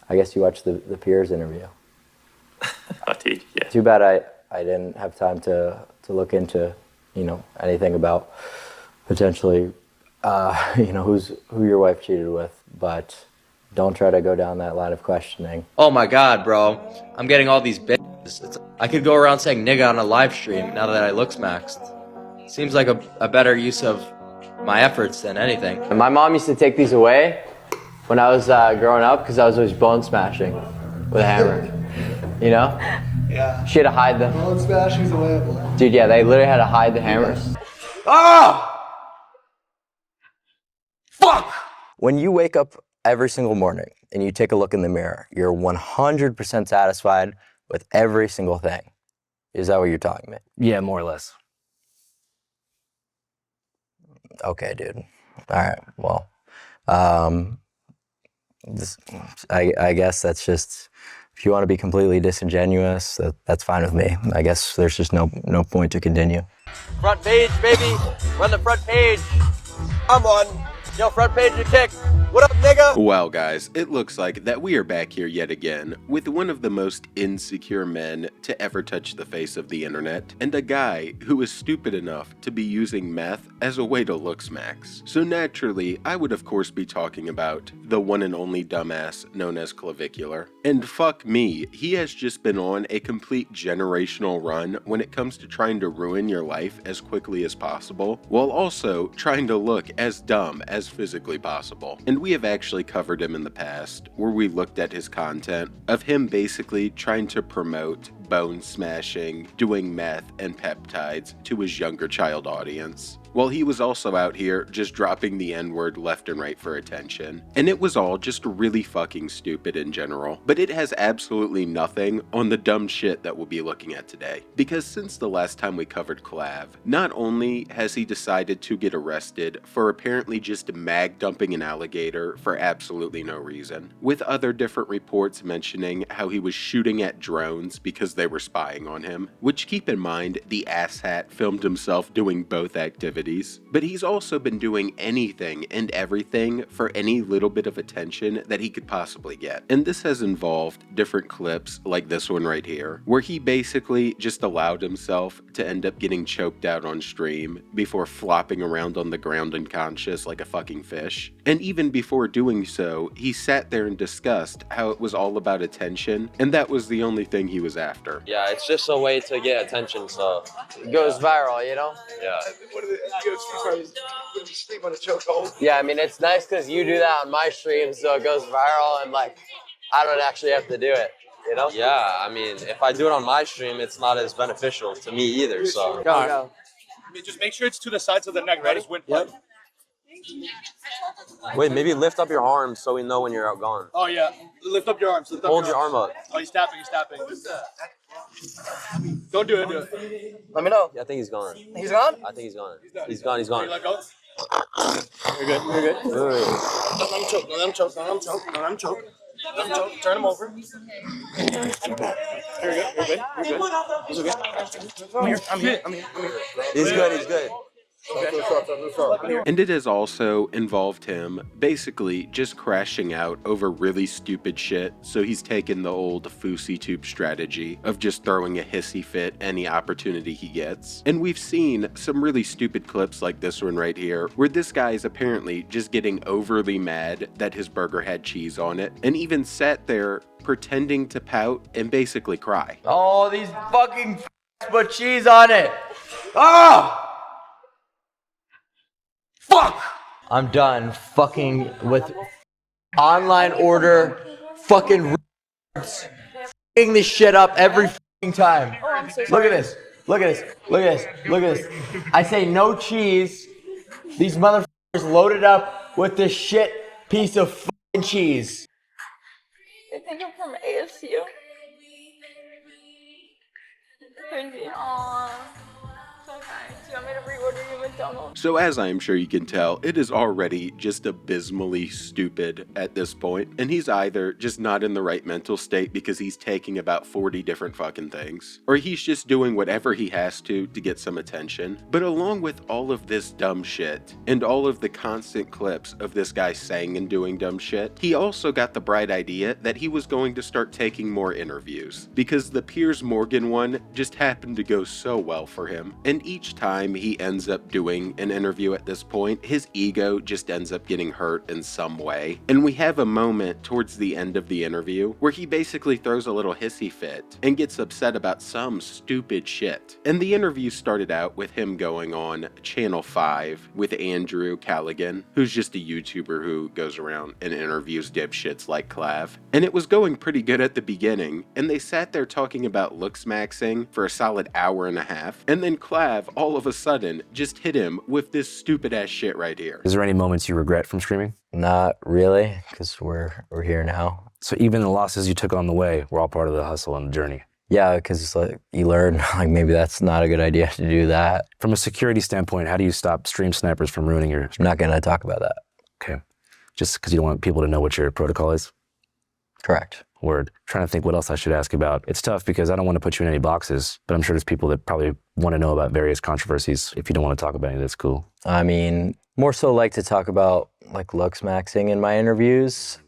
I guess you watched the Piers interview. Oh, dude, yeah. Too bad I didn't have time to look into, you know, anything about potentially, you know, who your wife cheated with, but don't try to go down that line of questioning. Oh my god, bro. I'm getting all these bitches. I could go around saying nigga on a live stream now that I looks maxed. Seems like a better use of my efforts than anything. And my mom used to take these away when I was growing up because I was always bone smashing with a hammer. You know? Yeah. She had to hide them. Bone smashing's the way it was. Dude, yeah, they literally had to hide the hammers. Ah! Fuck! When you wake up every single morning and you take a look in the mirror, you're 100% satisfied with every single thing. Is that what you're telling me? Yeah, more or less. Okay, dude. All right, well, I guess that's just, if you want to be completely disingenuous, that's fine with me. I guess there's just no point to continue. Front page, baby. Run the front page. I'm on. Yo, front page to kick. What up, nigga? Well, guys, it looks like that we are back here yet again with one of the most insecure men to ever touch the face of the internet, and a guy who is stupid enough to be using meth as a way to looks max. So naturally, I would of course be talking about the one and only dumbass known as Clavicular. And fuck me, he has just been on a complete generational run when it comes to trying to ruin your life as quickly as possible, while also trying to look as dumb as physically possible. And we have actually covered him in the past, where we looked at his content of him basically trying to promote bone smashing, doing meth and peptides to his younger child audience, while he was also out here just dropping the N-word left and right for attention. And it was all just really fucking stupid in general, but it has absolutely nothing on the dumb shit that we'll be looking at today. Because since the last time we covered Clav, not only has he decided to get arrested for apparently just mag dumping an alligator for absolutely no reason, with other different reports mentioning how he was shooting at drones because they were spying on him, which, keep in mind, the asshat filmed himself doing both activities, but he's also been doing anything and everything for any little bit of attention that he could possibly get. And this has involved different clips like this one right here, where he basically just allowed himself to end up getting choked out on stream before flopping around on the ground unconscious like a fucking fish. And even before doing so, he sat there and discussed how it was all about attention, and that was the only thing he was after. Yeah, it's just a way to get attention, so It goes viral, you know? yeah. What are you sleep on a chokehold? Yeah, I mean, it's nice because you do that on my stream, so it goes viral, and like, I don't actually have to do it, you know? Yeah, I mean, if I do it on my stream, it's not as beneficial to me either, so. Go. Just make sure it's to the sides of the neck. Ready? Yep. Wait, maybe lift up your arms so we know when you're out gone. Oh yeah. Lift up your arms. Hold your arm up. Oh, he's tapping. Don't do it. Do it. Let me know. Yeah, I think he's gone. He's gone? I think he's gone. He's gone. He's gone. Let go. You're good. Wait. Don't let him choke. Don't let him choke. Don't let him choke. Don't let him choke. Let him choke. Turn him over. You're good. He's okay. I'm here. He's good. And it has also involved him basically just crashing out over really stupid shit, so he's taken the old Fousey tube strategy of just throwing a hissy fit any opportunity he gets. And we've seen some really stupid clips like this one right here, where this guy is apparently just getting overly mad that his burger had cheese on it, and even sat there pretending to pout and basically cry. Oh, these fucking put cheese on it. Ah! Fuck! I'm done fucking with online order fucking fucking this shit up every fucking time. Oh, I'm so Look sorry. at this. Look at this. Look at this. Look at this. I say no cheese. These motherfuckers loaded up with this shit piece of fucking cheese. I think I'm from ASU. Aww. Okay. Do you want me to reorder you McDonald's? So as I am sure you can tell, it is already just abysmally stupid at this point, and he's either just not in the right mental state because he's taking about 40 different fucking things, or he's just doing whatever he has to get some attention. But along with all of this dumb shit, and all of the constant clips of this guy saying and doing dumb shit, he also got the bright idea that he was going to start taking more interviews, because the Piers Morgan one just happened to go so well for him, and each time he ends up doing an interview at this point, his ego just ends up getting hurt in some way. And we have a moment towards the end of the interview where he basically throws a little hissy fit and gets upset about some stupid shit. And the interview started out with him going on Channel 5 with Andrew Callaghan, who's just a YouTuber who goes around and interviews dipshits like Clav. And it was going pretty good at the beginning, and they sat there talking about looks maxing for a solid hour and a half, and then Clav all of a sudden just hit him with this stupid ass shit right here. Is there any moments you regret from streaming? Not really, because we're here now. So even the losses you took on the way were all part of the hustle and the journey. Yeah, because like you learn like maybe that's not a good idea to do that. From a security standpoint, how do you stop stream snipers from ruining your I'm not gonna talk about that. Okay. Just because you don't want people to know what your protocol is? Correct. Word. Trying to think what else I should ask about. It's tough because I don't want to put you in any boxes, but I'm sure there's people that probably want to know about various controversies. If you don't want to talk about any, that's cool. I mean, more so like to talk about like looks maxing in my interviews.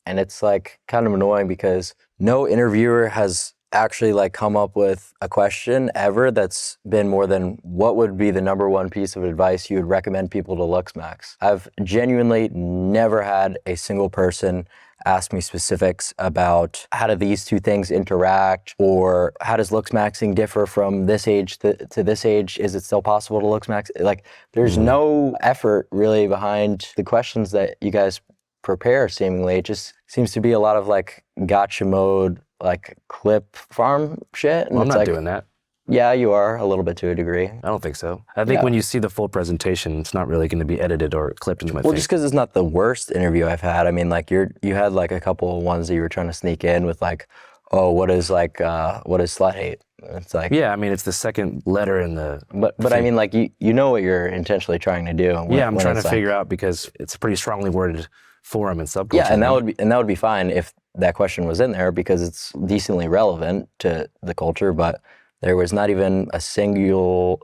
And it's like kind of annoying because no interviewer has actually like come up with a question ever that's been more than what would be the number one piece of advice you would recommend people to looks max. I've genuinely never had a single person ask me specifics about how do these two things interact, or how does looks maxing differ from this age to this age? Is it still possible to looks max? Like there's no effort really behind the questions that you guys prepare seemingly. It just seems to be a lot of like gotcha mode, like clip farm shit. And Well, I'm it's not like, doing that. Yeah, you are a little bit to a degree. I don't think so. I think when you see the full presentation, it's not really going to be edited or clipped into my Well, thing. just because it's not the worst interview I've had. I mean, like you had like a couple of ones that you were trying to sneak in with like, oh, what is slut hate? It's like, yeah, I mean, it's the second letter in the. But I mean, like you know what you're intentionally trying to do. Yeah, I'm trying to figure out because it's a pretty strongly worded forum and subculture. Yeah, and that would be fine if that question was in there because it's decently relevant to the culture, but there was not even a single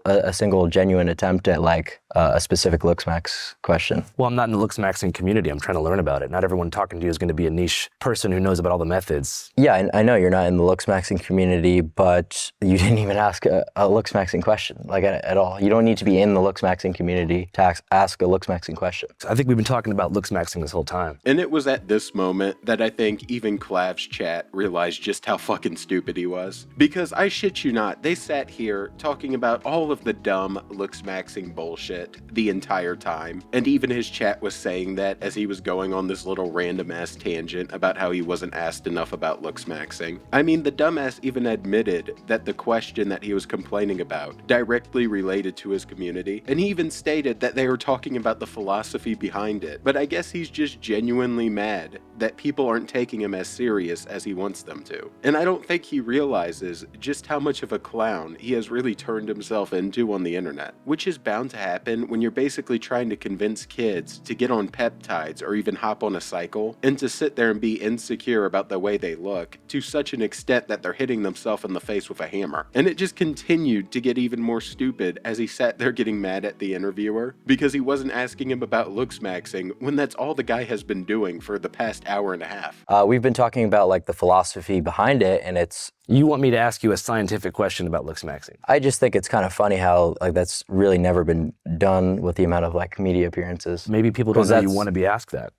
genuine attempt at like a specific looks max question. Well, I'm not in the looks maxing community. I'm trying to learn about it. Not everyone talking to you is going to be a niche person who knows about all the methods. Yeah, I know you're not in the looks maxing community, but you didn't even ask a looks maxing question like at all. You don't need to be in the looks maxing community to ask a looks maxing question. I think we've been talking about looks maxing this whole time. And it was at this moment that I think even Clav's chat realized just how fucking stupid he was. Because I shit you not, they sat here talking about all of the dumb looks maxing bullshit the entire time. And even his chat was saying that as he was going on this little random ass tangent about how he wasn't asked enough about looks maxing. I mean, the dumbass even admitted that the question that he was complaining about directly related to his community. And he even stated that they were talking about the philosophy behind it. But I guess he's just genuinely mad that people aren't taking him as serious as he wants them to. And I don't think he realizes just how much of a clown he has really turned himself into on the internet, which is bound to happen when you're basically trying to convince kids to get on peptides or even hop on a cycle, and to sit there and be insecure about the way they look to such an extent that they're hitting themselves in the face with a hammer. And it just continued to get even more stupid as he sat there getting mad at the interviewer because he wasn't asking him about looks maxing when that's all the guy has been doing for the past hour and a half. We've been talking about like the philosophy behind it, and it's. You want me to ask you a scientific question about looks maxing? I just think it's kind of funny how like that's really never been done with the amount of like media appearances. Maybe people don't know you want to be asked that.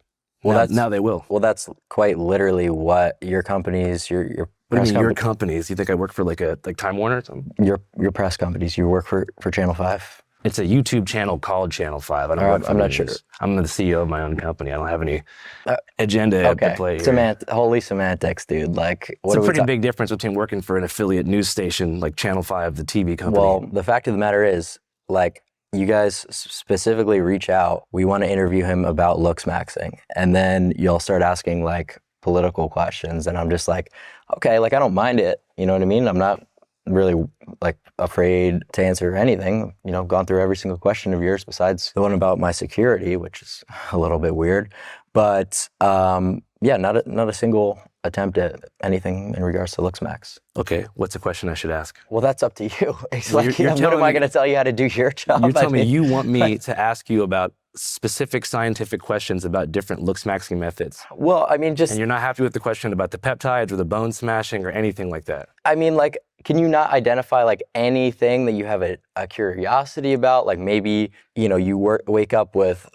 Well, now they will. Well, that's quite literally what your companies, your What do you mean your companies? You think I work for like Time Warner or something? Your press companies. You work for Channel 5. It's a YouTube channel called Channel 5. I'm not sure. I'm the CEO of my own company. I don't have any agenda to play here. Holy semantics, dude. Like, it's a pretty big difference between working for an affiliate news station like Channel 5, the TV company. Well, the fact of the matter is, like, you guys specifically reach out. We want to interview him about looks maxing. And then you'll start asking, like, political questions. And I'm just like, okay, like, I don't mind it. You know what I mean? I'm not really like afraid to answer anything. You know, gone through every single question of yours besides the one about my security, which is a little bit weird. But yeah, not a single attempt at anything in regards to looks max. Okay, what's the question I should ask? Well, that's up to you. It's Well, like, you're what am telling I me- going to tell you how to do your job? You're telling I me mean, you want me to ask you about specific scientific questions about different looks maxing methods. well, I mean, just And you're not happy with the question about the peptides or the bone smashing or anything like that. I mean, like, can you not identify like anything that you have a curiosity about? Like maybe, you know, you wake up with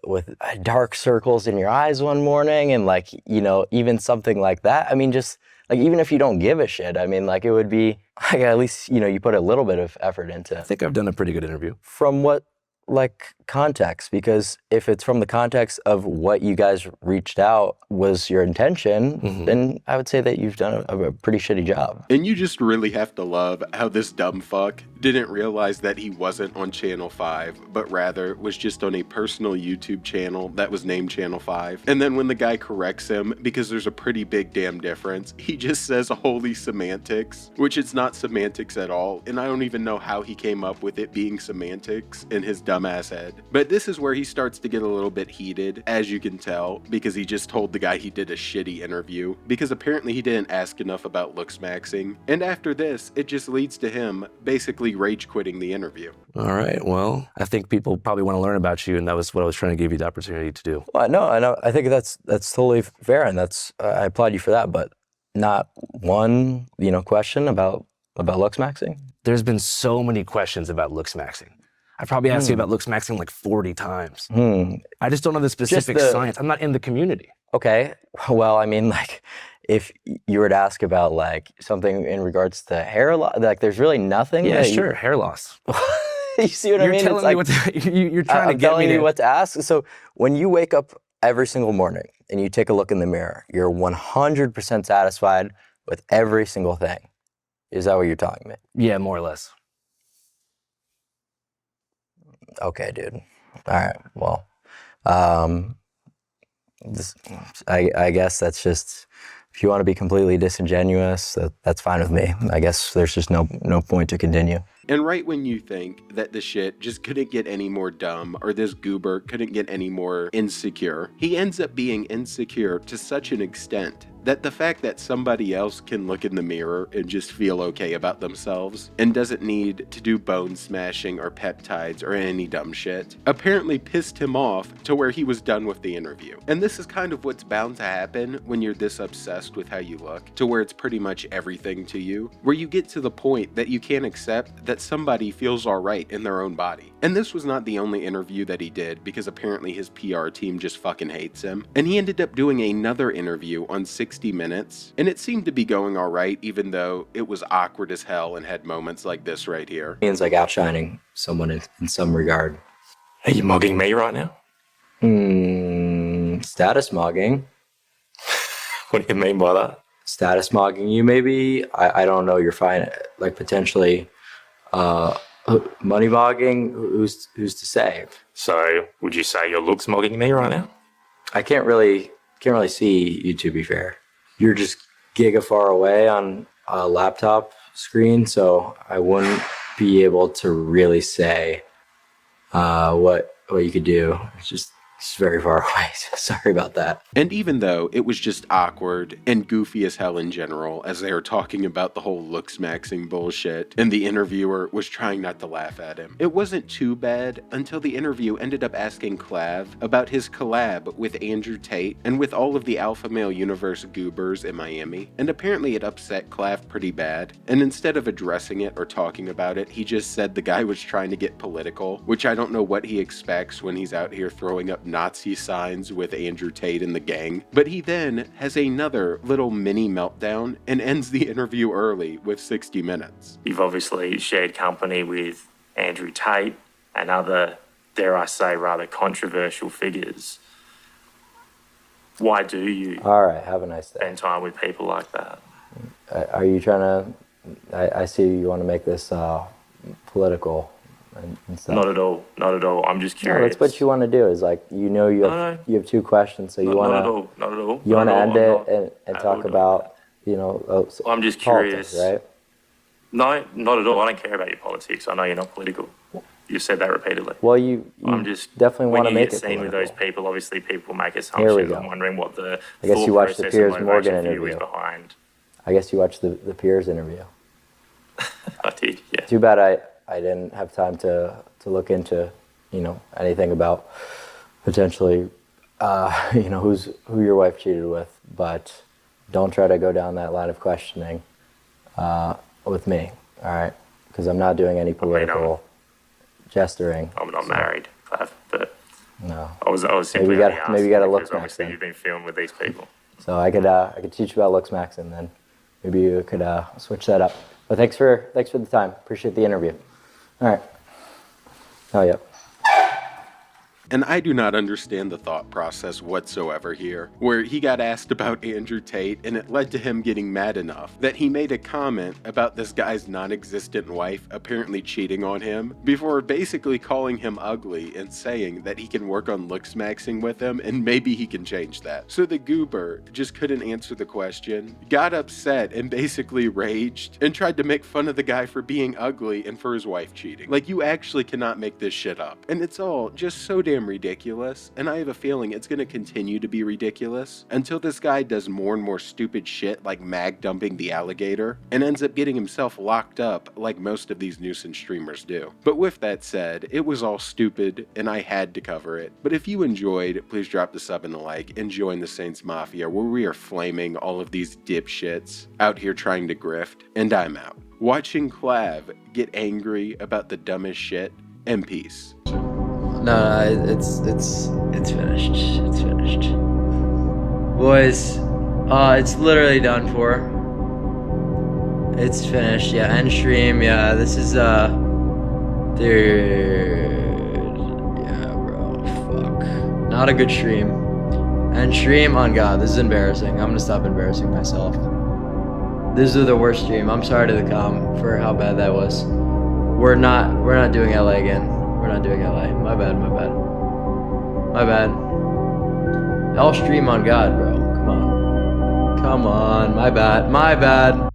dark circles in your eyes one morning and like, you know, even something like that. I mean, just like, even if you don't give a shit, I mean, like it would be like, at least, you know, you put a little bit of effort into. I think I've done a pretty good interview. From what like context? Because if it's from the context of what you guys reached out was your intention, then I would say that you've done a pretty shitty job. And you just really have to love how this dumb fuck didn't realize that he wasn't on Channel 5, but rather was just on a personal YouTube channel that was named Channel 5. And then when the guy corrects him, because there's a pretty big damn difference, he just says holy semantics, which it's not semantics at all, and I don't even know how he came up with it being semantics in his dumbass head. But this is where he starts to get a little bit heated, as you can tell, because he just told the guy he did a shitty interview, because apparently he didn't ask enough about looks maxing. And after this, it just leads to him basically rage quitting the interview. All right, well, I think people probably want to learn about you, and that was what I was trying to give you the opportunity to do. Well, I know. I think that's totally fair, and that's I applaud you for that. But not one, you know, question about looks maxing. There's been so many questions about looks maxing. I probably asked you about looks maxing like 40 times. I just don't know the specific science. I'm not in the community. Okay. Well, I mean, like, if you were to ask about like something in regards to hair loss, like, there's really nothing. Yeah, sure, hair loss. You see what I mean? You're telling me what to, you're trying to get telling me you to, what to ask. So when you wake up every single morning and you take a look in the mirror, you're 100% satisfied with every single thing. Is that what you're telling me? Yeah, more or less. Okay, dude. All right. Well, I guess that's just, if you want to be completely disingenuous, that's fine with me. I guess there's just no point to continue. And right when you think that the shit just couldn't get any more dumb, or this goober couldn't get any more insecure, he ends up being insecure to such an extent that the fact that somebody else can look in the mirror and just feel okay about themselves and doesn't need to do bone smashing or peptides or any dumb shit apparently pissed him off to where he was done with the interview. And this is kind of what's bound to happen when you're this obsessed with how you look, to where it's pretty much everything to you, where you get to the point that you can't accept that somebody feels alright in their own body. And this was not the only interview that he did, because apparently his PR team just fucking hates him. And he ended up doing another interview on 60 Minutes, and it seemed to be going alright, even though it was awkward as hell and had moments like this right here. It's like outshining someone in some regard. Are you mugging me right now? Status mugging. What do you mean by that? Status mugging you, maybe? I don't know. You're fine. Like, potentially money mugging. Who's to say? So, would you say your looks mugging me right now? I can't really see you, to be fair. You're just giga far away on a laptop screen, so I wouldn't be able to really say what you could do. It's just very far away. Sorry about that. And even though it was just awkward and goofy as hell in general, as they were talking about the whole looks maxing bullshit, and the interviewer was trying not to laugh at him, it wasn't too bad until the interview ended up asking Clav about his collab with Andrew Tate and with all of the alpha male universe goobers in Miami. And apparently it upset Clav pretty bad, and instead of addressing it or talking about it, he just said the guy was trying to get political, which I don't know what he expects when he's out here throwing up Nazi signs with Andrew Tate and the gang. But he then has another little mini meltdown and ends the interview early with 60 Minutes. You've obviously shared company with Andrew Tate and other, dare I say, rather controversial figures. Why do you All right, have a nice day. spend time with people like that? Are you trying to, I see you want to make this political and stuff. Not at all. Not at all. I'm just No, curious. that's what you want to do, is like, you know, you have two questions, so you want Not at to, all. Not at all. you want to Not at end all. I'm it not and at talk all doing about, you know, I'm just politics, curious. right? No, not at all. I don't care about your politics. I know you're not political. You've said that repeatedly. Well, you I'm just definitely want to when you make get it seen with those political. people, obviously people make Here we assumptions. go. I'm wondering what the I guess thought you watched the process and Piers Morgan motivation for you is interview. behind. I guess you watched the Piers interview. I did, yeah. Too bad I didn't have time to look into, anything about potentially, who your wife cheated with. But don't try to go down that line of questioning with me, all right? Because I'm not doing any political gesturing. I'm not married, Clav, but No. I was simply Maybe you only maybe you got to asking look because back obviously then. you've been filmed with these people. So I could teach you about looks max, and then maybe you could switch that up. But thanks for the time. Appreciate the interview. All right. Oh, yep. And I do not understand the thought process whatsoever here, where he got asked about Andrew Tate and it led to him getting mad enough that he made a comment about this guy's non-existent wife apparently cheating on him before basically calling him ugly and saying that he can work on looks maxing with him and maybe he can change that. So the goober just couldn't answer the question, got upset and basically raged and tried to make fun of the guy for being ugly and for his wife cheating. Like, you actually cannot make this shit up. And it's all just so damn ridiculous, and I have a feeling it's going to continue to be ridiculous until this guy does more and more stupid shit like mag dumping the alligator and ends up getting himself locked up like most of these nuisance streamers do. But with that said, it was all stupid and I had to cover it. But if you enjoyed, please drop the sub and the like and join the Saints Mafia, where we are flaming all of these dipshits out here trying to grift. And I'm out. Watching Clav get angry about the dumbest shit, and peace. No, it's finished. It's finished. Boys, it's literally done for. It's finished. Yeah, end stream. Yeah, this is dude. Yeah, bro. Fuck. Not a good stream. End stream. On God, this is embarrassing. I'm gonna stop embarrassing myself. This is the worst stream. I'm sorry to the com for how bad that was. We're not doing LA again. We're not doing LA. My bad. I'll stream on God, bro. Come on. My bad.